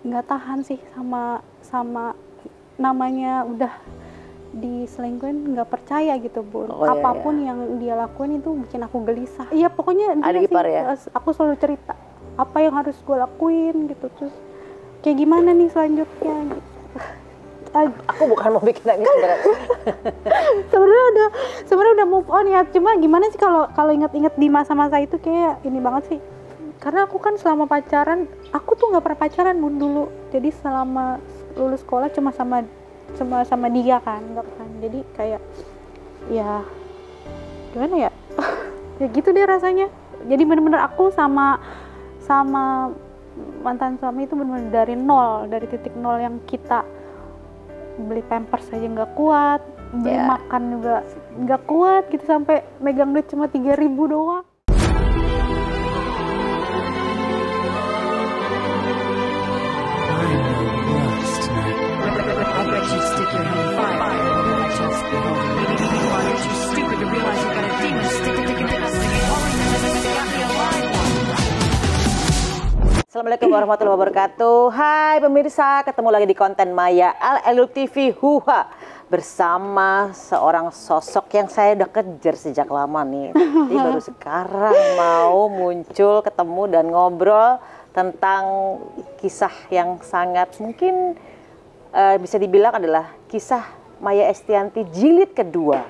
nggak tahan sih sama namanya udah diselingkuhin, nggak percaya gitu Bun. Apapun yang dia lakuin itu bikin aku gelisah. Iya pokoknya adik ipar ya. Aku selalu cerita apa yang harus gue lakuin gitu, terus kayak gimana nih selanjutnya gitu. Aku bukan mau bikin nangis berat. sebenarnya udah move on ya, cuma gimana sih kalau inget-inget di masa-masa itu kayak ini banget sih. Karena aku kan selama pacaran, aku tuh nggak pernah pacaran Bun dulu. Jadi selama lulus sekolah cuma sama dia kan, jadi kayak ya gimana ya ya gitu deh rasanya. Jadi bener-bener aku sama mantan suami itu bener-bener dari titik nol, yang kita beli pampers aja nggak kuat, beli makan juga nggak kuat gitu, sampai megang duit cuma 3.000 doang. Assalamualaikum warahmatullahi wabarakatuh. Hai pemirsa, ketemu lagi di konten Maya Al TV Huha bersama seorang sosok yang saya udah kejar sejak lama nih. Jadi baru sekarang mau muncul, ketemu dan ngobrol tentang kisah yang sangat mungkin bisa dibilang adalah kisah Maya Estianty jilid kedua.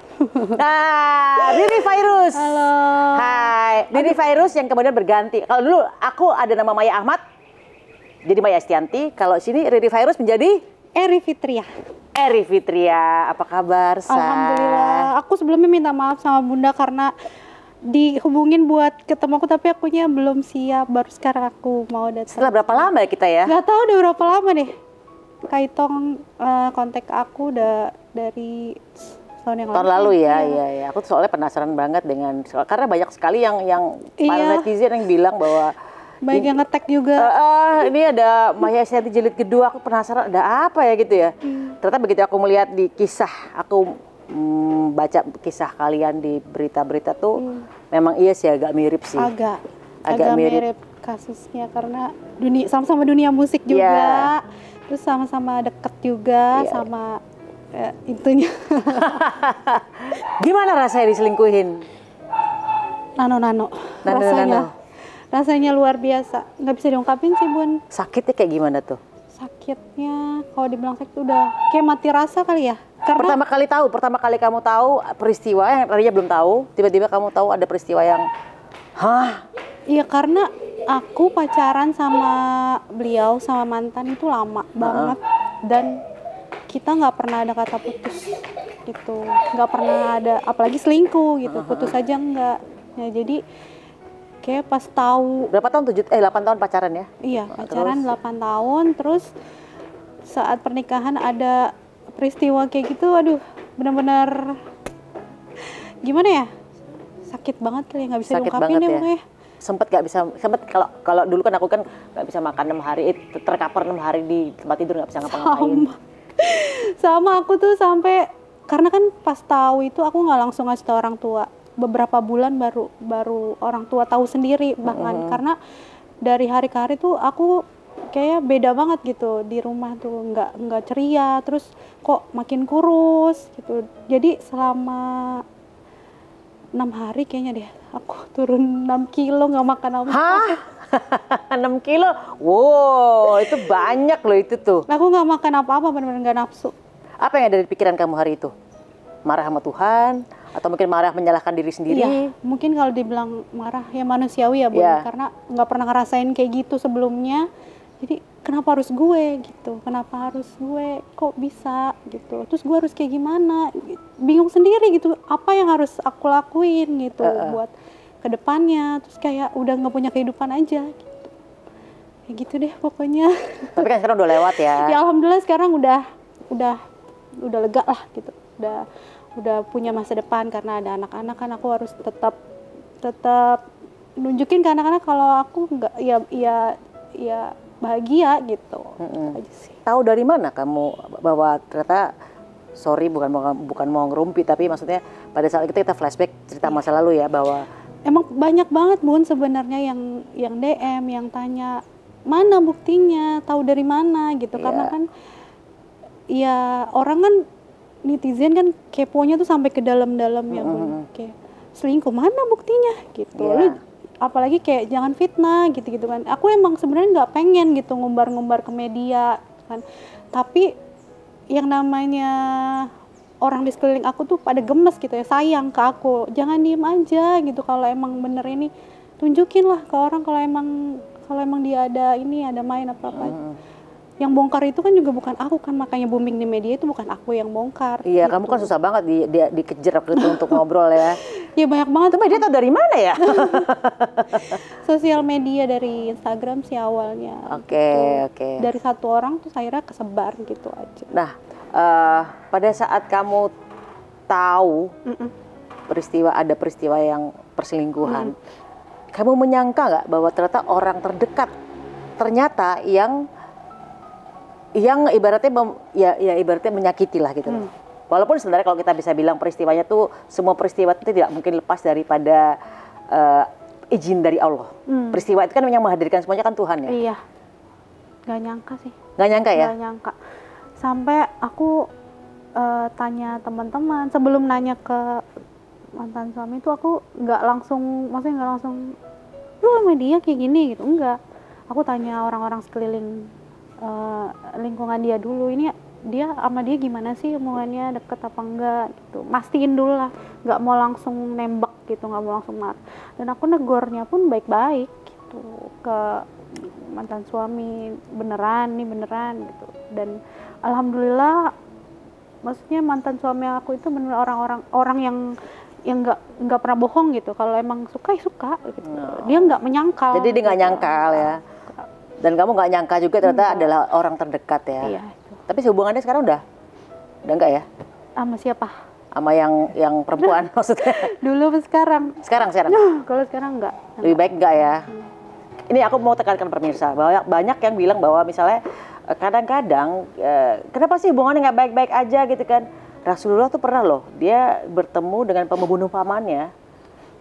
Nah, Riri Virus. Halo. Hai, Riri Virus yang kemudian berganti. Kalau dulu aku ada nama Maya Ahmad, jadi Maya Estianty. Kalau sini Riri Virus menjadi Eri Fitria. Eri Fitria. Apa kabar, Sa? Alhamdulillah. Aku sebelumnya minta maaf sama Bunda karena dihubungin buat ketemu aku, tapi akunya belum siap. Baru sekarang aku mau datang. Setelah berapa lama ya kita ya? Gak tahu udah berapa lama deh. Kaitong kontak aku udah dari tahun yang tahun lalu ya. Aku soalnya penasaran banget dengan, karena banyak sekali yang para netizen yang bilang bahwa banyak yang nge-tag juga. Ini ada Maya Estianty jilid kedua, aku penasaran ada apa ya gitu ya. Ternyata begitu aku melihat di kisah, aku baca kisah kalian di berita-berita tuh, memang iya sih agak mirip sih. Agak mirip kasusnya karena sama-sama dunia musik juga. Terus sama-sama deket juga sama itunya. Gimana rasanya diselingkuhin? Nano. Rasanya luar biasa. Nggak bisa diungkapin sih Bun. Sakitnya kayak gimana tuh? Sakitnya kalau dibilang sakit udah kayak mati rasa kali ya. Karena Pertama kali kamu tahu peristiwa yang tadinya belum tahu, tiba-tiba kamu tahu ada peristiwa yang Iya, karena aku pacaran sama beliau, sama mantan itu lama banget, dan kita nggak pernah ada kata putus gitu, nggak pernah ada, apalagi selingkuh gitu, putus aja nggak. Ya jadi kayak pas tahu berapa tahun 8 tahun pacaran ya? Iya, pacaran 8 tahun, terus saat pernikahan ada peristiwa kayak gitu, aduh benar-benar gimana ya, sakit banget kali, nggak bisa diungkapin deh pokoknya. Sempet kalau dulu kan aku kan nggak bisa makan 6 hari, terkapar 6 hari di tempat tidur, nggak bisa ngapa-ngapain. Sama aku tuh sampai, karena kan pas tahu itu aku nggak langsung ngasih tahu orang tua, beberapa bulan baru orang tua tahu sendiri bahkan. Karena dari hari ke hari tuh aku kayak beda banget gitu di rumah tuh, nggak ceria, terus kok makin kurus gitu. Jadi selama 6 hari kayaknya deh aku turun 6 kilo, nggak makan apa-apa. Hah? 6 kilo? Wow, itu banyak loh itu tuh. Aku nggak makan apa-apa, benar-benar nggak nafsu. Apa yang ada di pikiran kamu hari itu? Marah sama Tuhan? Atau mungkin marah menyalahkan diri sendiri? Iya, mungkin kalau dibilang marah ya manusiawi ya Bun, karena nggak pernah ngerasain kayak gitu sebelumnya. Jadi kenapa harus gue gitu, kenapa harus gue, kok bisa gitu, terus gue harus kayak gimana, bingung sendiri gitu, apa yang harus aku lakuin gitu buat kedepannya. Terus kayak udah nggak punya kehidupan aja gitu, kayak gitu deh pokoknya. Tapi kan sekarang udah lewat ya. Ya alhamdulillah sekarang udah lega lah gitu, udah punya masa depan. Karena ada anak-anak kan, aku harus tetap nunjukin ke anak-anak kalau aku nggak ya bahagia gitu. Aja sih. Tahu dari mana kamu bahwa ternyata, sorry bukan mau ngerumpi, tapi maksudnya pada saat itu kita flashback cerita masa lalu ya, bahwa emang banyak banget Bun sebenarnya yang DM, yang tanya mana buktinya, tahu dari mana gitu. Karena kan ya orang kan netizen kan keponya tuh sampai ke dalam-dalam ya Bun. Kayak selingkuh mana buktinya gitu. Lu apalagi kayak jangan fitnah gitu-gitu kan. Aku emang sebenarnya nggak pengen gitu ngumbar-ngumbar ke media kan. Tapi yang namanya orang di sekeliling aku tuh pada gemes gitu ya, sayang ke aku. Jangan diem aja gitu, kalau emang bener ini tunjukin lah ke orang kalau emang dia ada main apa-apa. Yang bongkar itu kan juga bukan aku kan, makanya booming di media itu bukan aku yang bongkar. Iya, gitu. Kamu kan susah banget dikejar waktu itu untuk ngobrol ya. Iya banyak banget. Itu media tau dari mana ya? Sosial media dari Instagram sih awalnya. Oke. Dari satu orang tuh akhirnya kesebar gitu aja. Nah, pada saat kamu tahu ada peristiwa yang perselingkuhan, kamu menyangka nggak bahwa ternyata orang terdekat ternyata yang ibaratnya ibaratnya menyakiti lah gitu. Walaupun sebenarnya kalau kita bisa bilang peristiwanya tuh, semua peristiwa itu tidak mungkin lepas daripada izin dari Allah. Peristiwa itu kan yang menghadirkan semuanya kan Tuhan ya. Iya, nggak nyangka sih. Nggak nyangka ya? Nggak nyangka. Sampai aku tanya teman-teman sebelum nanya ke mantan suami itu, aku nggak langsung lu sama dia kayak gini gitu, enggak. Aku tanya orang-orang sekeliling lingkungan dia dulu, ini dia sama dia gimana sih hubungannya, deket apa enggak gitu, mastiin dulu lah, nggak mau langsung nembak gitu, nggak mau langsung marah. Dan aku negornya pun baik-baik gitu ke mantan suami, beneran gitu. Dan alhamdulillah, maksudnya mantan suami aku itu bener orang yang nggak pernah bohong gitu. Kalau emang suka ya suka gitu. Dia nggak menyangkal. Jadi dia nggak nyangkal ya. Dan kamu nggak nyangka juga ternyata adalah orang terdekat ya. Iya. Itu. Tapi hubungannya sekarang udah enggak ya? Sama siapa? Sama yang perempuan maksudnya. Dulu apa sekarang? Sekarang. Kalau sekarang enggak. Lebih baik enggak ya? Ini aku mau tekankan pemirsa, bahwa banyak yang bilang bahwa misalnya kadang-kadang kenapa sih hubungannya nggak baik-baik aja gitu kan? Rasulullah tuh pernah loh, dia bertemu dengan pembunuh pamannya,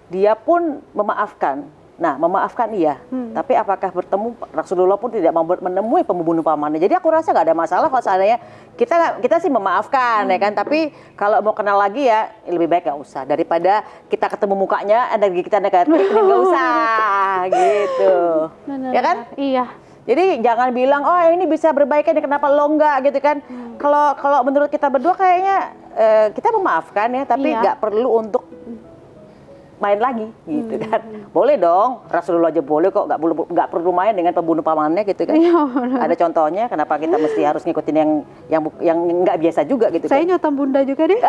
dia pun memaafkan. Nah, memaafkan iya, tapi apakah bertemu, Rasulullah pun tidak menemui pembunuh pamannya. Jadi aku rasa nggak ada masalah kalau seandainya kita sih memaafkan ya kan. Tapi kalau mau kenal lagi ya lebih baik nggak usah, daripada kita ketemu mukanya energi kita negatif, nggak usah gitu. Bener, ya kan? Iya. Jadi jangan bilang oh ini bisa berbaikan, kenapa lo enggak gitu kan. Kalau menurut kita berdua kayaknya kita memaafkan ya, tapi nggak perlu untuk main lagi gitu kan. Boleh dong, Rasulullah aja boleh kok, nggak perlu main dengan pembunuh pamannya gitu kan. Ada contohnya, kenapa kita mesti harus ngikutin yang nggak biasa juga gitu. Saya kan? nyotam bunda juga deh.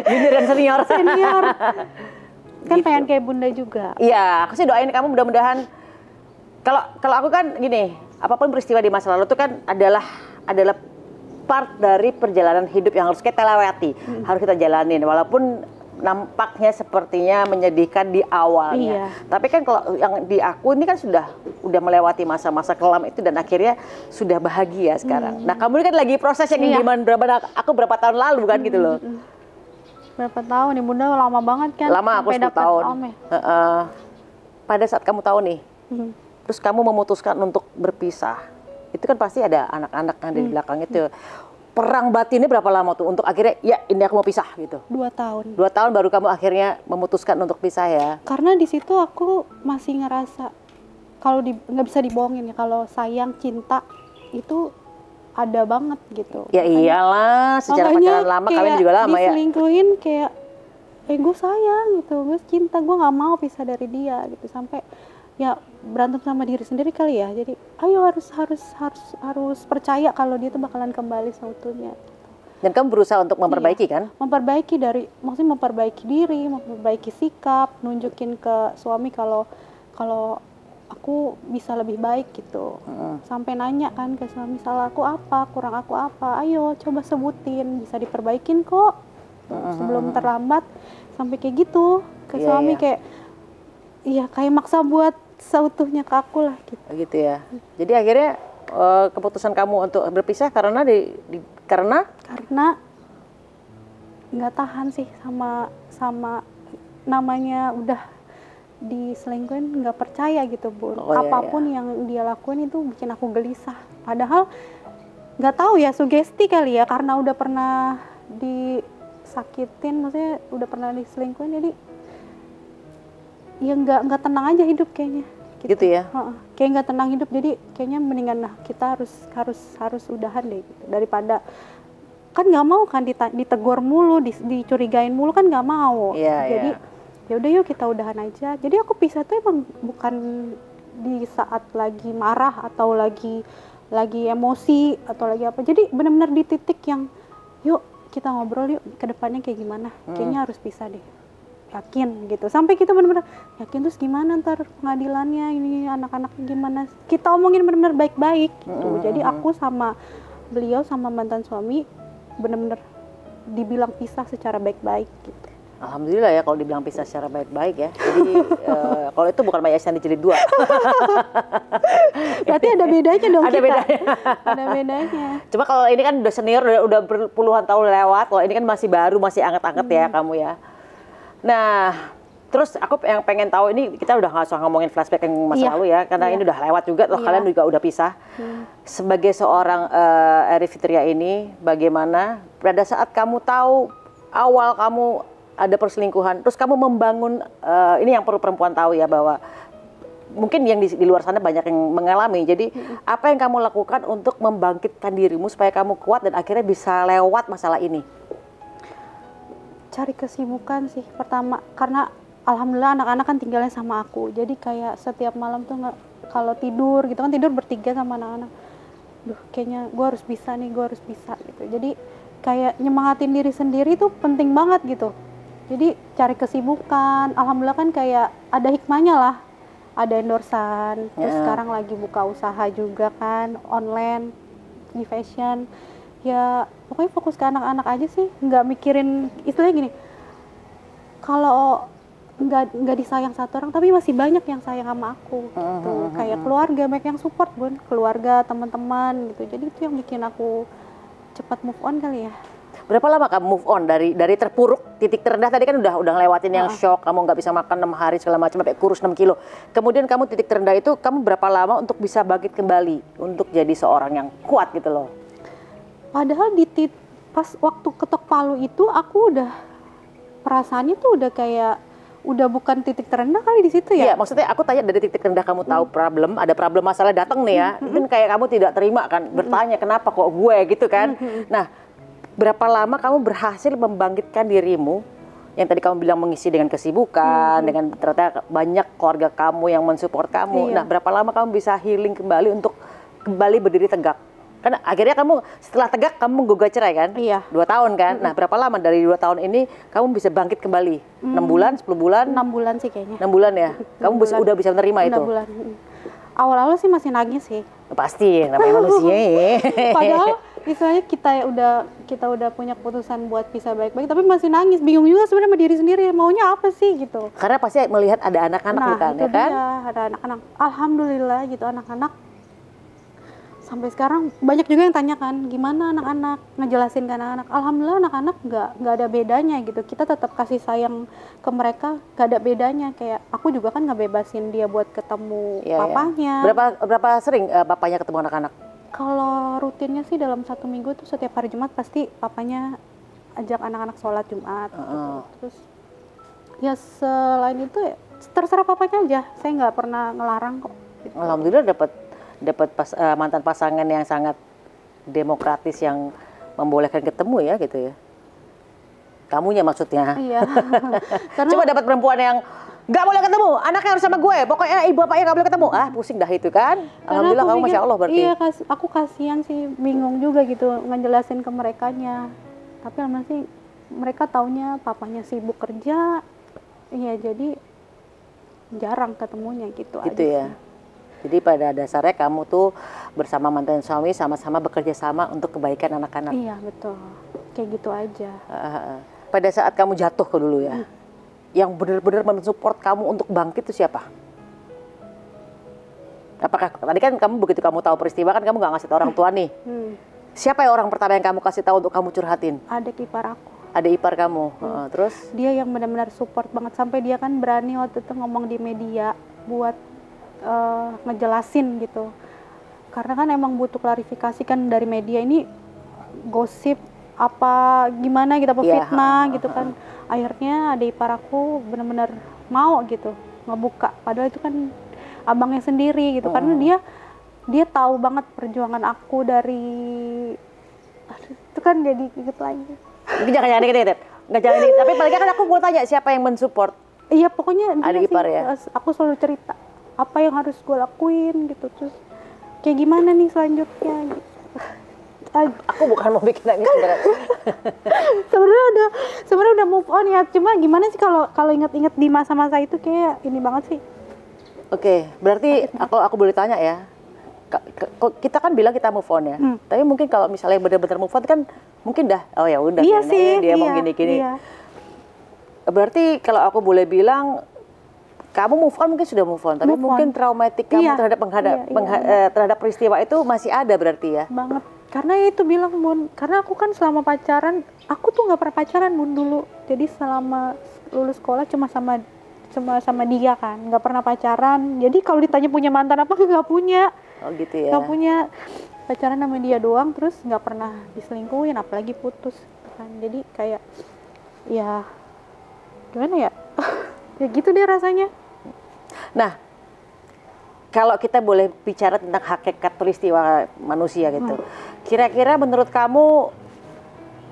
Junior dan senior. Kan gitu. Pengen kayak bunda juga. Iya, aku sih doain kamu mudah-mudahan. Kalau aku kan gini, apapun peristiwa di masa lalu itu kan adalah part dari perjalanan hidup yang harus kita lewati, harus kita jalanin, walaupun nampaknya sepertinya menyedihkan di awalnya. Iya. Tapi kan kalau yang di aku ini kan sudah melewati masa-masa kelam itu dan akhirnya sudah bahagia sekarang. Nah, kamu ini kan lagi proses yang gimana berapa tahun lalu kan gitu loh. Berapa tahun nih bunda, lama banget kan. Lama, aku 10 tahun. Pada saat kamu tahu nih, terus kamu memutuskan untuk berpisah, itu kan pasti ada anak-anak yang ada di belakang itu. Perang batinnya berapa lama tuh untuk akhirnya ya ini aku mau pisah gitu? 2 tahun. 2 tahun baru kamu akhirnya memutuskan untuk pisah ya? Karena di situ aku masih ngerasa kalau nggak bisa dibohongin ya, kalau sayang cinta itu ada banget gitu. Ya iyalah, secara pacaran lama kalian juga lama ya. Diselingkuhin kayak gue sayang gitu, gue cinta, gue nggak mau pisah dari dia gitu, sampai ya berantem sama diri sendiri kali ya. Jadi ayo harus percaya kalau dia tuh bakalan kembali seutuhnya. Dan kamu berusaha untuk memperbaiki kan? Memperbaiki maksudnya memperbaiki diri, memperbaiki sikap, nunjukin ke suami kalau aku bisa lebih baik gitu. Sampai nanya kan ke suami, salah aku apa, kurang aku apa, ayo coba sebutin, bisa diperbaikin kok sebelum terlambat. Sampai kayak gitu ke suami. Kayak kayak maksa buat seutuhnya ke aku lah gitu. Gitu ya. Jadi akhirnya keputusan kamu untuk berpisah karena karena nggak tahan sih sama namanya udah diselingkuhin nggak percaya gitu Bun. Oh, iya, Apapun yang dia lakuin itu bikin aku gelisah. Padahal nggak tahu ya, sugesti kali ya, karena udah pernah disakitin, maksudnya udah pernah diselingkuhin, jadi ya nggak tenang aja hidup kayaknya. Gitu ya. Kayak nggak tenang hidup, jadi kayaknya mendingan lah kita harus udahan deh gitu. Daripada kan nggak mau kan ditegur mulu, dicurigain mulu kan nggak mau. Jadi ya udah yuk kita udahan aja. Jadi aku pisah tuh emang bukan di saat lagi marah atau lagi emosi atau lagi apa. Jadi benar-benar di titik yang yuk kita ngobrol yuk ke depannya kayak gimana. Kayaknya harus pisah deh. Yakin gitu. Sampai kita benar-benar yakin, terus gimana ntar pengadilannya, ini anak-anaknya gimana. Kita omongin benar-benar baik-baik gitu. Jadi aku sama beliau sama mantan suami benar-benar dibilang pisah secara baik-baik gitu. Alhamdulillah ya kalau dibilang pisah secara baik-baik ya. Jadi kalau itu bukan Maya Estianty jilid 2. Berarti ada bedanya dong. Ada bedanya. Ada bedanya. Cuma kalau ini kan udah senior, udah puluhan tahun lewat. Kalau ini kan masih baru, masih anget-anget ya kamu ya. Nah, terus aku yang pengen tahu, ini kita udah nggak usah ngomongin flashback yang masa lalu ya, karena ini udah lewat juga, loh kalian juga udah pisah. Sebagai seorang Ery Fitria ini, bagaimana pada saat kamu tahu awal kamu ada perselingkuhan, terus kamu membangun, ini yang perlu perempuan tahu ya, bahwa mungkin yang di luar sana banyak yang mengalami. Jadi apa yang kamu lakukan untuk membangkitkan dirimu supaya kamu kuat dan akhirnya bisa lewat masalah ini? Cari kesibukan sih pertama, karena alhamdulillah anak-anak kan tinggalnya sama aku, jadi kayak setiap malam tuh kalau tidur gitu kan, tidur bertiga sama anak-anak, duh kayaknya gue harus bisa nih, gue harus bisa gitu. Jadi kayak nyemangatin diri sendiri tuh penting banget gitu. Jadi cari kesibukan, alhamdulillah kan kayak ada hikmahnya lah, ada endorsan, terus sekarang lagi buka usaha juga kan online di fashion. Ya pokoknya fokus ke anak-anak aja sih, nggak mikirin istilahnya gini, kalau nggak disayang satu orang tapi masih banyak yang sayang sama aku gitu. Kayak keluarga banyak yang support Bun, keluarga, teman-teman gitu. Jadi itu yang bikin aku cepat move on kali ya. Berapa lama kamu move on dari terpuruk, titik terendah tadi kan udah ngelewatin yang shock, kamu nggak bisa makan 6 hari segala macam sampai kurus 6 kilo. Kemudian kamu titik terendah itu, kamu berapa lama untuk bisa bangkit kembali untuk jadi seorang yang kuat gitu loh? Padahal pas waktu ketok palu itu aku udah perasaannya tuh udah kayak udah bukan titik terendah kali di situ ya. Iya, maksudnya aku tanya dari titik terendah kamu tahu ada problem masalah datang nih ya. Dan kayak kamu tidak terima kan, bertanya kenapa kok gue gitu kan. Nah, berapa lama kamu berhasil membangkitkan dirimu? Yang tadi kamu bilang mengisi dengan kesibukan, dengan ternyata banyak keluarga kamu yang mensupport kamu. Nah, berapa lama kamu bisa healing kembali untuk kembali berdiri tegak? Kan akhirnya kamu setelah tegak kamu menggugat cerai kan? 2 tahun kan? Nah berapa lama dari 2 tahun ini kamu bisa bangkit kembali? 6 bulan, 10 bulan? 6 bulan sih kayaknya. 6 bulan ya? Kamu udah bisa menerima 6 itu? 6 bulan. Awal-awal sih masih nangis sih. Pasti, namanya manusia ya. Padahal misalnya kita udah punya keputusan buat pisah baik-baik, tapi masih nangis, bingung juga sebenarnya sama diri sendiri, maunya apa sih gitu. Karena pasti melihat ada anak-anak nah, kan, itu ya kan? Dia, ada anak-anak. Alhamdulillah gitu anak-anak. Sampai sekarang banyak juga yang tanya kan, gimana anak-anak, ngejelasin ke anak-anak. Alhamdulillah anak-anak nggak ada bedanya gitu. Kita tetap kasih sayang ke mereka, nggak ada bedanya. Kayak aku juga kan ngebebasin dia buat ketemu papanya. Berapa sering papanya ketemu anak-anak? Kalau rutinnya sih dalam 1 minggu tuh setiap hari Jumat pasti papanya ajak anak-anak sholat Jumat. Gitu. Terus ya selain itu ya, terserah papanya aja. Saya nggak pernah ngelarang kok. Gitu. Alhamdulillah dapat mantan pasangan yang sangat demokratis yang membolehkan ketemu ya gitu ya. Kamunya maksudnya. Iya. Karena coba dapat perempuan yang nggak boleh ketemu, anaknya harus sama gue, pokoknya ibu bapaknya nggak boleh ketemu. Pusing dah itu kan. Alhamdulillah kamu Masya Allah berarti. Iya, aku kasihan sih, bingung juga gitu ngejelasin ke merekanya. Tapi alhamdulillah sih mereka taunya papanya sibuk kerja. Iya, jadi jarang ketemunya gitu aja. Gitu ya. Sih. Jadi pada dasarnya kamu tuh bersama mantan suami sama-sama bekerja sama untuk kebaikan anak-anak. Iya betul, kayak gitu aja. Pada saat kamu jatuh ke dulu ya, yang benar-benar mensupport kamu untuk bangkit itu siapa? Apakah tadi kan kamu begitu kamu tahu peristiwa kan kamu nggak ngasih tahu orang tua nih. Siapa yang orang pertama yang kamu kasih tahu untuk kamu curhatin? Adik ipar aku. Adik ipar kamu. Terus? Dia yang benar-benar support banget, sampai dia kan berani waktu itu ngomong di media buat ngejelasin gitu. Karena kan emang butuh klarifikasi kan dari media ini gosip apa gimana gitu, apa fitnah gitu kan. Akhirnya adik ipar aku benar-benar mau gitu ngebuka, padahal itu kan abangnya sendiri gitu. Karena dia tahu banget perjuangan aku dari itu kan, jadi inget lagi. Jangan dikit-dikit. Nggak jangan dikit. Tapi paling kan aku mau tanya siapa yang mensupport. Iya pokoknya adik ipar ya. Aku selalu cerita apa yang harus gue lakuin gitu, terus kayak gimana nih selanjutnya gitu. Aku bukan mau bikin nangis sebenarnya udah move on ya, cuma gimana sih kalau inget-inget di masa-masa itu kayak ini banget sih. Oke, berarti aku boleh tanya ya, kita kan bilang kita move on ya, tapi mungkin kalau misalnya benar-benar move on kan mungkin dah, oh ya udah, iya sih, dia mau gini-gini. Iya. Berarti kalau aku boleh bilang, kamu move on mungkin sudah move on, tapi mungkin traumatik kamu terhadap terhadap peristiwa itu masih ada berarti ya? Banget. Karena itu bilang Bun, karena aku kan selama pacaran, aku tuh nggak pernah pacaran Bun dulu. Jadi selama lulus sekolah cuma sama dia kan, nggak pernah pacaran. Jadi kalau ditanya punya mantan apa, nggak punya. Oh gitu ya. Nggak punya, pacaran sama dia doang, terus nggak pernah diselingkuhin, apalagi putus kan. Jadi kayak ya gimana ya, ya gitu deh rasanya. Nah, kalau kita boleh bicara tentang hakikat peristiwa manusia gitu, kira-kira menurut kamu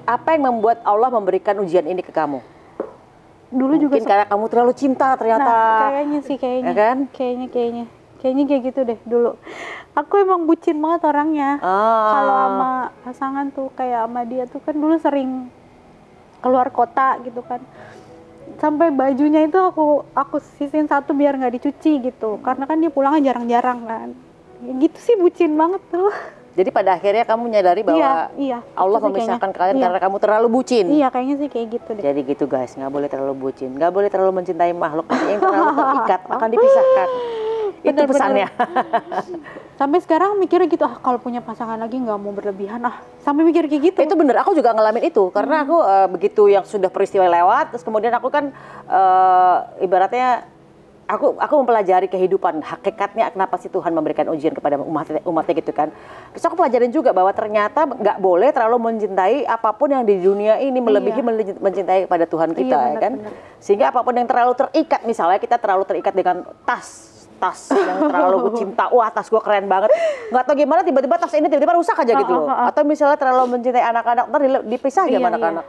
apa yang membuat Allah memberikan ujian ini ke kamu? Dulu juga mungkin karena kamu terlalu cinta ternyata. Nah, kayaknya sih ya kan? Kayaknya kayak gitu deh dulu. Aku emang bucin banget orangnya. Kalau sama pasangan tuh kayak sama dia tuh kan dulu sering keluar kota gitu kan. Sampai bajunya itu aku sisihin satu biar nggak dicuci gitu, karena kan dia pulangnya jarang-jarang kan. Ya gitu sih, bucin banget tuh. Jadi pada akhirnya kamu menyadari bahwa Allah memisahkan kalian karena kamu terlalu bucin. Iya, kayaknya sih kayak gitu deh. Jadi gitu guys, nggak boleh terlalu bucin, nggak boleh terlalu mencintai makhluk yang terlalu terikat akan dipisahkan. Itu pesannya. Sampai sekarang mikirnya gitu, kalau punya pasangan lagi nggak mau berlebihan sampai mikir kayak gitu. Itu bener, aku juga ngalamin itu karena aku begitu yang sudah peristiwa lewat, terus kemudian aku kan ibaratnya aku mempelajari kehidupan, hakikatnya kenapa sih Tuhan memberikan ujian kepada umatnya gitu kan. Terus aku pelajarin juga bahwa ternyata nggak boleh terlalu mencintai apapun yang di dunia ini melebihi mencintai pada Tuhan kita, ya kan. Bener. Sehingga apapun yang terlalu terikat, misalnya kita terlalu terikat dengan tas yang terlalu gue cinta, wah tas gue keren banget, nggak tahu gimana tiba-tiba tas ini tiba-tiba rusak aja gitu loh. Atau misalnya terlalu mencintai anak-anak, ntar dipisah aja sama anak-anak.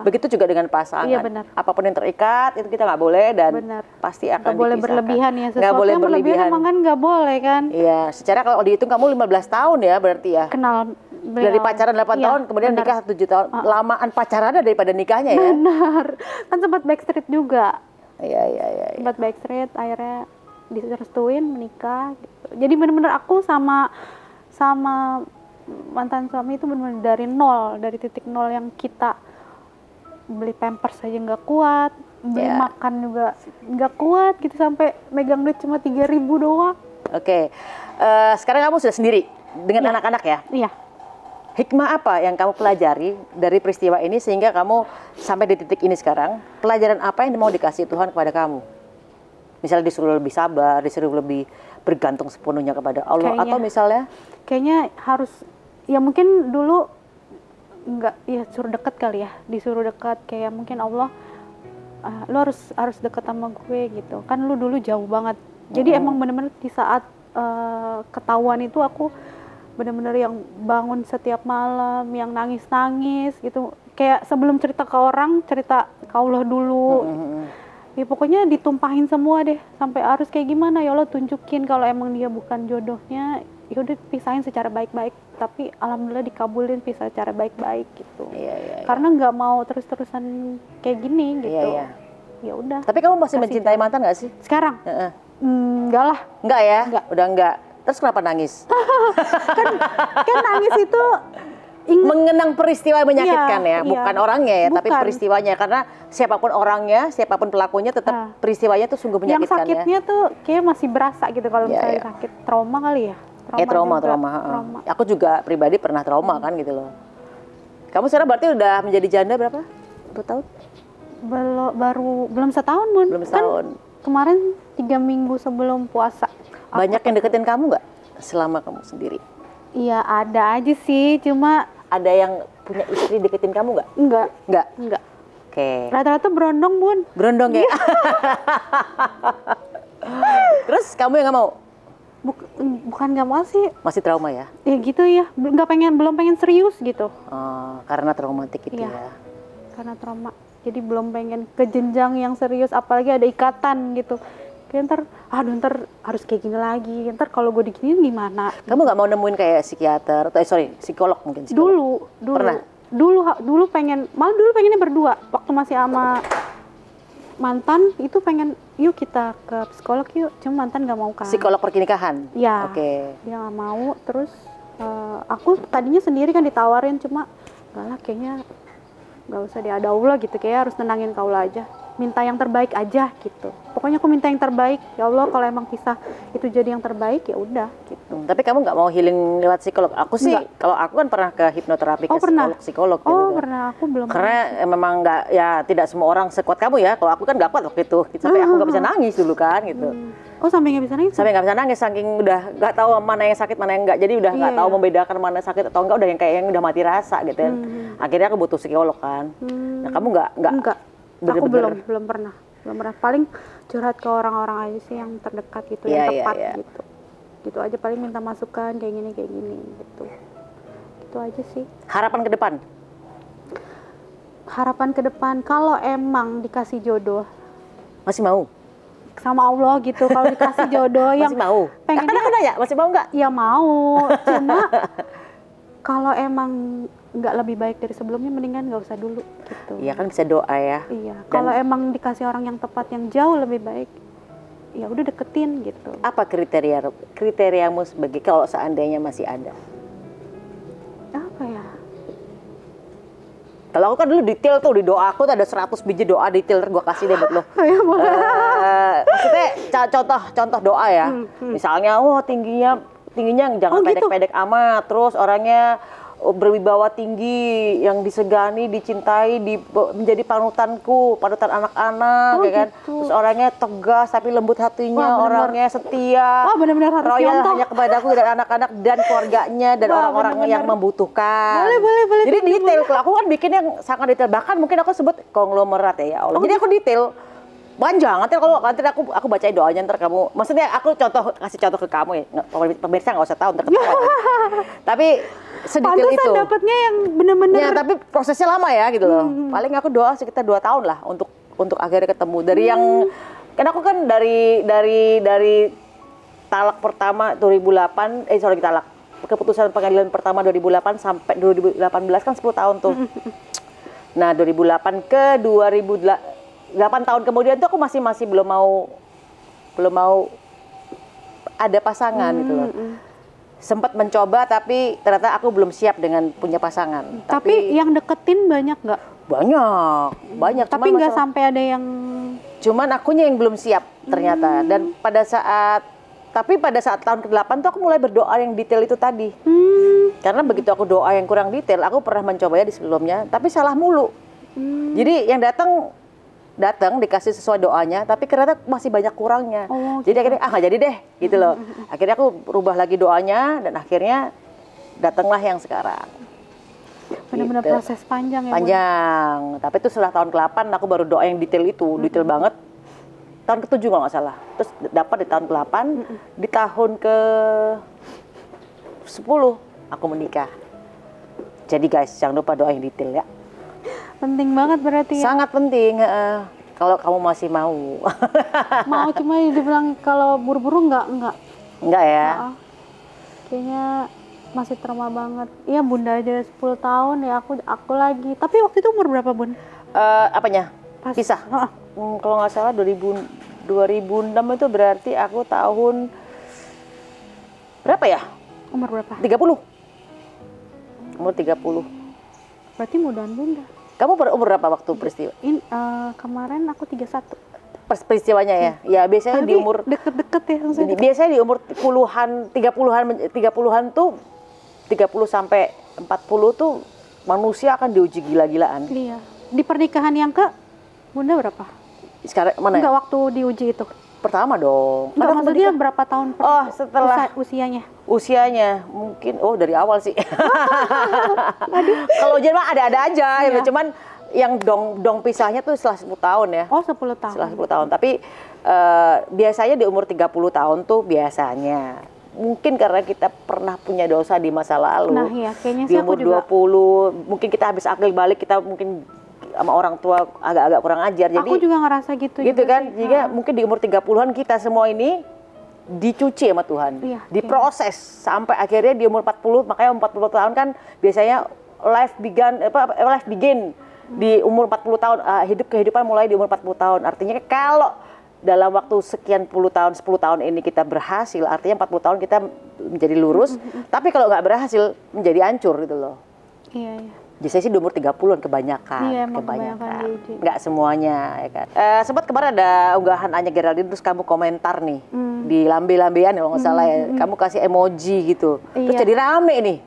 Begitu juga dengan pasangan. Iya, benar. Apapun yang terikat itu kita nggak boleh dan pasti akan nggak boleh berlebihan ya. Nggak boleh berlebihan. Emang kan nggak boleh kan. Iya, secara kalau dihitung kamu 15 tahun ya berarti ya. Kenal dari pacaran 8 tahun kemudian nikah 7 tahun. Lamaan pacarannya daripada nikahnya ya. Benar. Kan sempat backstreet juga. Iya. Sempat backstreet, akhirnya direstuin menikah gitu. Jadi benar-benar aku sama mantan suami itu benar-benar dari nol, dari titik nol yang kita beli pampers aja nggak kuat, beli makan juga nggak kuat gitu, sampai megang duit cuma 3.000 doang. Oke. Sekarang kamu sudah sendiri dengan anak-anak ya? Iya. Hikmah apa yang kamu pelajari dari peristiwa ini sehingga kamu sampai di titik ini sekarang? Pelajaran apa yang mau dikasih Tuhan kepada kamu? Misalnya disuruh lebih sabar, disuruh lebih bergantung sepenuhnya kepada Allah, atau misalnya? Kayaknya harus, ya mungkin dulu nggak, ya suruh dekat kali ya, disuruh dekat, kayak mungkin Allah, lu harus dekat sama gue gitu. Kan lu dulu jauh banget. Jadi emang bener-bener di saat ketahuan itu aku bener-bener yang bangun setiap malam, yang nangis-nangis gitu. Kayak sebelum cerita ke orang, cerita ke Allah dulu. Ya pokoknya ditumpahin semua deh, sampai harus kayak gimana, ya Allah tunjukin kalau emang dia bukan jodohnya, ya udah pisahin secara baik-baik. Tapi alhamdulillah dikabulin, pisah secara baik-baik gitu. Iya. Karena nggak mau terus-terusan kayak gini gitu. Iya. Ya udah. Tapi kamu masih mencintai mantan nggak sih? Sekarang? Enggak lah. Enggak ya? Enggak. Udah enggak. Terus kenapa nangis? kan nangis itu mengenang peristiwa yang menyakitkan bukan orangnya ya, tapi peristiwanya. Karena siapapun orangnya, siapapun pelakunya, tetap peristiwanya tuh sungguh menyakitkan. Yang sakitnya tuh kayak masih berasa gitu kalau misalnya sakit trauma kali ya. Trauma. Aku juga pribadi pernah trauma kan gitu loh. Kamu sekarang berarti udah menjadi janda berapa? 2 tahun? Belum setahun, Bun. Belum setahun. Kan kemarin 3 minggu sebelum puasa. Banyak yang deketin kamu nggak selama kamu sendiri? Iya, ada aja sih, cuma Ada yang punya istri deketin kamu nggak? enggak. Nggak. Oke. Rata-rata berondong, Bun. Berondong ya? Terus kamu yang nggak mau? Bukan nggak mau sih. Masih trauma ya? Ya gitu ya. Belum pengen serius gitu. Karena traumatik itu Iya. ya. Karena trauma. Jadi belum pengen ke jenjang yang serius, apalagi ada ikatan gitu. Kayak ntar harus kayak gini lagi. Ntar kalau gue diginiin gimana? Kamu nggak mau nemuin kayak psikiater atau psikolog mungkin? Psikolog. Dulu. Pernah? Dulu pengennya berdua. Waktu masih sama mantan itu pengen, yuk kita ke psikolog yuk. Cuma mantan nggak mau kan. Psikolog perkinikahan? Ya. Oke. Dia nggak mau. Terus aku tadinya sendiri kan ditawarin, cuma nggak lah, kayaknya nggak usah deh, ada Allah gitu, kayak harus tenangin Kaula aja, minta yang terbaik aja gitu. Pokoknya aku minta yang terbaik, ya Allah, kalau emang pisah itu jadi yang terbaik ya udah gitu. Tapi kamu nggak mau healing lewat psikolog? Aku sih, kalau aku kan pernah ke hipnoterapi, ke psikolog gitu. Oh pernah, aku belum. Karena memang nggak, ya tidak semua orang sekuat kamu ya. Kalau aku kan nggak kuat waktu itu, sampai aku nggak bisa nangis dulu kan gitu. Oh sampai nggak bisa nangis? Sampai nggak bisa nangis, saking udah nggak tahu mana yang sakit mana yang enggak. Jadi udah nggak tahu membedakan mana sakit atau enggak, udah yang kayak yang udah mati rasa gitu kan. Akhirnya aku butuh psikolog kan. Nah kamu nggak. Aku belum pernah. Paling curhat ke orang-orang aja sih yang terdekat gitu, yang tepat gitu. Gitu aja, paling minta masukan kayak gini gitu. Gitu aja sih. Harapan ke depan? Harapan ke depan, kalau emang dikasih jodoh. Masih mau? Sama Allah gitu, kalau dikasih jodoh yang masih mau? pengennya Aku nanya, masih mau nggak? Ya mau, cuma kalau emang nggak lebih baik dari sebelumnya, mendingan nggak usah dulu gitu. Iya kan bisa doa ya. Iya, kalau emang dikasih orang yang tepat yang jauh lebih baik, ya udah deketin gitu. Apa kriteriamu sebagai kalau seandainya masih ada? Apa ya? Kalau aku kan dulu detail tuh, di doa aku tuh ada 100 biji doa detail, gue kasih deh buat lo. Maksudnya contoh doa ya. Misalnya, tingginya jangan pendek-pendek amat, terus orangnya berwibawa tinggi, yang disegani, dicintai, menjadi panutan anak-anak, ya kan. Gitu. Terus orangnya tegas tapi lembut hatinya, orangnya setia, benar-benar harus royal nyontoh. hanya kepadaku dan anak-anak dan keluarganya dan orang-orang yang membutuhkan. Boleh. Jadi detail, kalau aku kan bikin yang sangat detail, bahkan mungkin aku sebut konglomerat ya Allah. Jadi aku detail. Panjang, nanti aku bacain doanya, ntar kamu, maksudnya aku kasih contoh ke kamu ya, pemirsa nggak usah tahu, ntar ketawa. Tapi sedetail itu. Pantesan dapetnya yang bener-bener. Ya, tapi prosesnya lama ya gitu loh. Paling aku doa sekitar 2 tahun lah untuk akhirnya ketemu. Dari yang, kan aku kan dari talak pertama 2008, keputusan pengadilan pertama 2008 sampai 2018 kan 10 tahun tuh. Nah 2008 ke 8 tahun kemudian tuh aku masih belum mau ada pasangan gitu loh. Sempat mencoba tapi ternyata aku belum siap dengan punya pasangan. Tapi yang deketin banyak nggak? Banyak. Tapi nggak sampai ada yang. Cuman akunya yang belum siap ternyata. Dan pada saat tahun ke-8 tuh aku mulai berdoa yang detail itu tadi. Karena begitu aku doa yang kurang detail, aku pernah mencobanya di sebelumnya, tapi salah mulu. Jadi yang datang dikasih sesuai doanya, tapi ternyata masih banyak kurangnya. Jadi akhirnya nggak jadi deh gitu loh. Akhirnya aku rubah lagi doanya dan akhirnya datanglah yang sekarang. Benar-benar gitu. proses panjang ya. Panjang. Tapi itu setelah tahun ke-8 aku baru doa yang detail itu, detail banget. Tahun ke-7 kalau nggak salah. Terus dapat di tahun ke-8, di tahun ke-10 aku menikah. Jadi guys, jangan lupa doa yang detail ya. Penting banget berarti ya. Sangat penting. Kalau kamu masih mau. Mau, cuma dibilang kalau buru-buru enggak. Enggak ya? Kayaknya masih trauma banget. Iya, Bunda aja 10 tahun ya, aku lagi. Tapi waktu itu umur berapa, Bun? Apanya? Pisah? Kalau nggak salah 2006 itu berarti aku tahun berapa ya? Umur berapa? 30. Umur 30. Berarti mudahan Bunda. Kamu umur berapa waktu peristiwa? Kemarin aku 31. Peristiwanya ya? Ya biasanya tapi di umur deket-deket ya. Biasanya di umur 30-an tuh 30 sampai 40 tuh manusia akan diuji gila-gilaan. Iya. Di pernikahan yang ke Bunda berapa? Sekarang mana? Enggak, waktu diuji itu. Pertama dong. Enggak, maksudnya berapa tahun setelah usianya? Usianya mungkin dari awal sih. Kalau ujian mah ada-ada aja gitu. Cuman yang dong pisahnya tuh setelah 10 tahun ya. Oh, 10 tahun. Setelah 10 tahun. Tapi biasanya di umur 30 tahun tuh biasanya. Mungkin karena kita pernah punya dosa di masa lalu. Nah, iya, kayaknya di sih umur aku juga. 20, mungkin kita habis akil balik, kita mungkin sama orang tua agak-agak kurang ajar. Jadi aku juga ngerasa gitu. Gitu juga kan? sih. Jika mungkin di umur 30-an kita semua ini dicuci sama Tuhan. Iya, diproses sampai akhirnya di umur 40, makanya 40 tahun kan biasanya life begin di umur 40 tahun, kehidupan mulai di umur 40 tahun. Artinya kalau dalam waktu sekian puluh tahun, 10 tahun ini kita berhasil, artinya 40 tahun kita menjadi lurus. Tapi kalau nggak berhasil, menjadi hancur gitu loh. Iya, iya. Biasanya sih di umur 30-an kebanyakan. Iya, emang kebanyakan diuji. Nggak semuanya, ya kan. Sempat kemarin ada unggahan Anya Geraldine, terus kamu komentar nih, di lambe-lambean kalau nggak salah ya, kamu kasih emoji gitu. Terus jadi rame nih.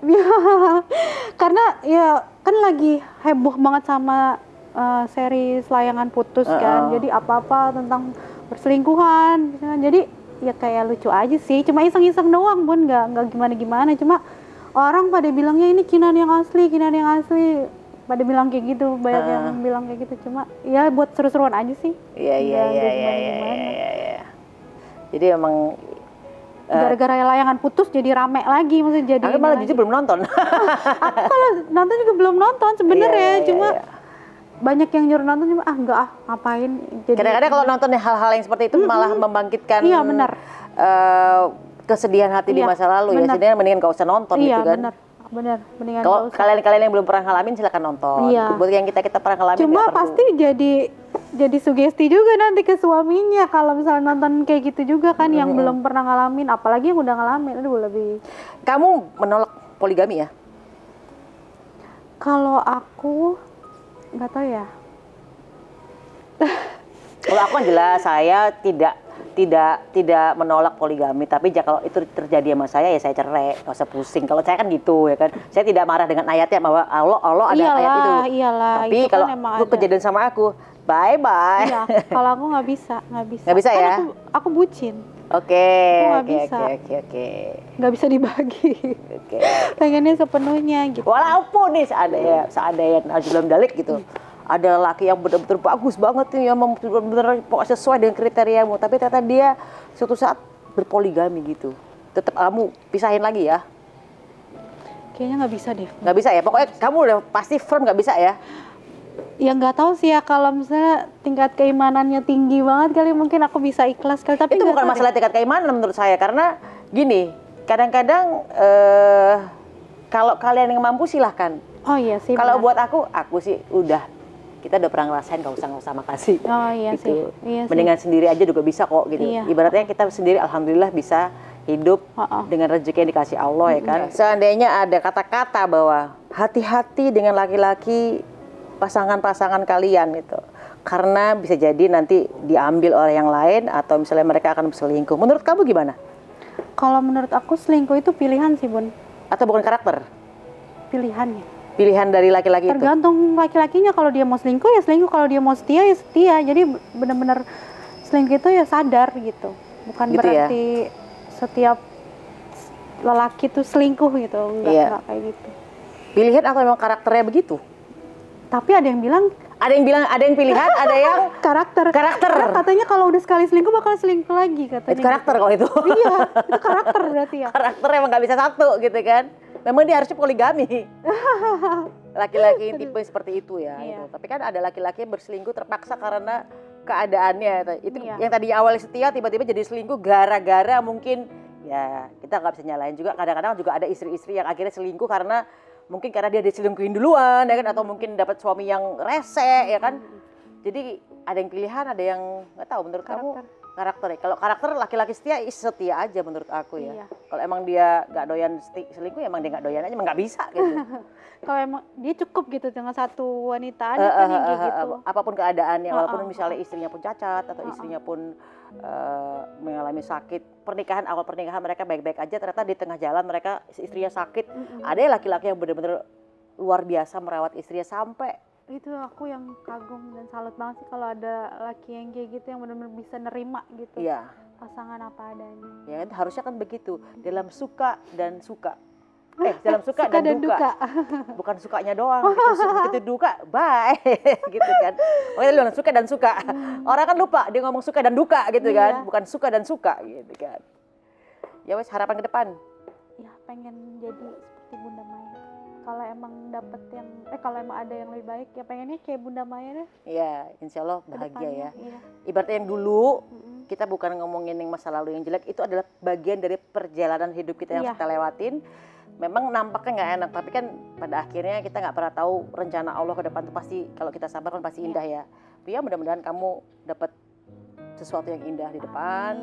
Karena ya kan lagi heboh banget sama seri Layangan Putus kan, jadi apa-apa tentang perselingkuhan, jadi ya kayak lucu aja sih, cuma iseng-iseng doang Bun, nggak gimana-gimana, cuma orang pada bilangnya ini Kinan yang asli, pada bilang kayak gitu, banyak yang bilang kayak gitu, cuma ya buat seru-seruan aja sih. Iya. Jadi emang gara-gara Layangan Putus jadi rame lagi, maksudnya jadi. Aku malah jujur belum nonton. Aku kalau nonton juga belum nonton sebenarnya, cuma banyak yang nyuruh nonton, cuma enggak ngapain. Kadang-kadang kalau nonton hal-hal yang seperti itu malah membangkitkan. Iya benar. Kesedihan hati di masa lalu ya, sebenarnya mendingan gak usah nonton gitu kan. Benar, mendingan kalau kalian yang belum pernah ngalamin silakan nonton. Buat yang kita pernah ngalamin. Cuma pasti jadi sugesti juga nanti ke suaminya kalau misalnya nonton kayak gitu juga kan, yang belum pernah ngalamin, apalagi yang udah ngalamin, aduh lebih. Kamu menolak poligami ya? Kalau aku nggak tahu ya. Kalau aku kan jelas saya tidak menolak poligami, tapi kalau itu terjadi sama saya ya saya cerai, nggak usah pusing. Kalau saya kan gitu ya kan, saya tidak marah dengan ayatnya bahwa Allah ada ayat itu. Iyalah. Tapi itu kalau kan itu kejadian sama aku, bye. Iya, kalau aku nggak bisa. Nggak bisa kan ya? Aku bucin. Oke. Nggak bisa dibagi. Oke. Pengennya sepenuhnya gitu. Walaupun nih seandainya belum dalik gitu. Ada laki yang benar-benar bagus banget nih, yang benar-benar sesuai dengan kriteriamu, tapi ternyata dia suatu saat berpoligami gitu. Tetap kamu pisahin lagi ya? Kayaknya nggak bisa deh. Nggak bisa ya? Pokoknya kamu udah pasti firm nggak bisa ya? Ya nggak tahu sih ya, kalau misalnya tingkat keimanannya tinggi banget kali, mungkin aku bisa ikhlas kali. Tapi itu bukan masalah tingkat keimanan menurut saya, karena gini, kadang-kadang kalau kalian yang mampu silahkan. Oh iya sih. Kalau buat aku sih udah. Kita udah pernah ngerasain, gak usah makasih. Oh iya gitu. sih. Iya mendingan sendiri aja juga bisa kok gitu. Iya. Ibaratnya kita sendiri alhamdulillah bisa hidup dengan rezeki yang dikasih Allah ya kan. Seandainya ada kata-kata bahwa hati-hati dengan laki-laki pasangan-pasangan kalian gitu. Karena bisa jadi nanti diambil oleh yang lain atau misalnya mereka akan berselingkuh. Menurut kamu gimana? Kalau menurut aku selingkuh itu pilihan sih Bun. Atau bukan karakter? Pilihan dari laki-laki itu? Tergantung laki-lakinya, kalau dia mau selingkuh ya selingkuh, kalau dia mau setia ya setia. Jadi benar-benar selingkuh itu ya sadar gitu. Bukan gitu berarti ya? Setiap lelaki tuh selingkuh gitu, enggak kayak gitu. Pilihan atau memang karakternya begitu? Tapi ada yang pilihan, ada yang karakter. Karena katanya kalau udah sekali selingkuh bakal selingkuh lagi katanya. Itu karakter gitu. Kalau itu. Iya, itu karakter berarti ya. Karakter emang nggak bisa satu gitu kan. Memang dia harusnya poligami. Laki-laki tipe seperti itu ya. Gitu. Tapi kan ada laki-laki yang berselingkuh terpaksa karena keadaannya. Itu yang tadi awalnya setia tiba-tiba jadi selingkuh gara-gara mungkin ya kita nggak bisa nyalain juga. Kadang-kadang juga ada istri-istri yang akhirnya selingkuh karena mungkin karena dia diselingkuhin duluan ya kan, atau mungkin dapat suami yang rese ya kan. Jadi ada yang pilihan, ada yang nggak tahu. Menurut kamu karakter ya? Kalau karakter laki-laki setia aja menurut aku ya. Kalau emang dia nggak doyan selingkuh, emang dia nggak doyan aja, emang nggak bisa gitu. Kalau emang dia cukup gitu dengan satu wanita aja kan yang gitu. Apapun keadaannya, walaupun misalnya istrinya pun cacat atau istrinya pun mengalami sakit, awal pernikahan mereka baik-baik aja, ternyata di tengah jalan mereka istrinya sakit. Ada laki-laki yang benar-benar luar biasa merawat istrinya sampai Itu aku yang kagum dan salut banget sih kalau ada laki yang kayak gitu, yang benar-benar bisa nerima gitu Iya. pasangan apa adanya. Ya kan harusnya kan begitu, dalam suka dan suka. Dalam suka, dan duka. Bukan sukanya doang, begitu duka, bye. Gitu kan. Oh itu dalam suka dan suka. Orang kan lupa dia ngomong suka dan duka gitu kan, bukan suka dan suka gitu kan. Ya wes, harapan ke depan. Ya pengen jadi seperti Bunda Maya. Kalau emang dapet yang kalau emang ada yang lebih baik ya pengennya kayak Bunda Maya deh. Iya, insya Allah bahagia Kedepannya, ya. iya. Ibaratnya yang dulu kita bukan ngomongin yang masa lalu yang jelek, itu adalah bagian dari perjalanan hidup kita yang Iya. kita lewatin. Memang nampaknya nggak enak, tapi kan pada akhirnya kita nggak pernah tahu rencana Allah ke depan tuh pasti, kalau kita sabar kan pasti indah ya. Tapi ya mudah-mudahan kamu dapat sesuatu yang indah di depan,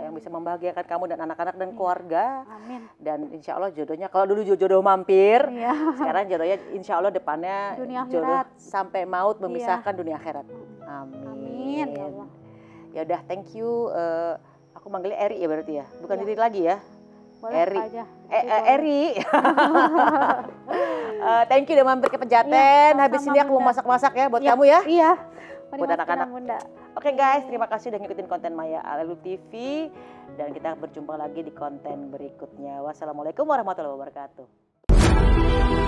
yang bisa membahagiakan kamu dan anak-anak dan keluarga. Amin. Dan insya Allah jodohnya, kalau dulu jodoh mampir, Iya. sekarang jodohnya insya Allah depannya Dunia jodoh akhirat. sampai maut memisahkan dunia akhirat. Amin. Amin. Ya Allah. Ya udah, thank you. Aku manggilnya Eri ya berarti ya, bukan Diri lagi ya. Boleh Eri. apa aja. Eri. Thank you udah mampir ke Pejaten. Iya, Habis sama-sama, ini aku mau Bunda. masak-masak ya buat Iya, kamu ya. Iya. Buat anak-anak. Bunda. Oke guys, terima kasih udah ngikutin konten Maya Al-Elu TV. Dan kita berjumpa lagi di konten berikutnya. Wassalamualaikum warahmatullahi wabarakatuh.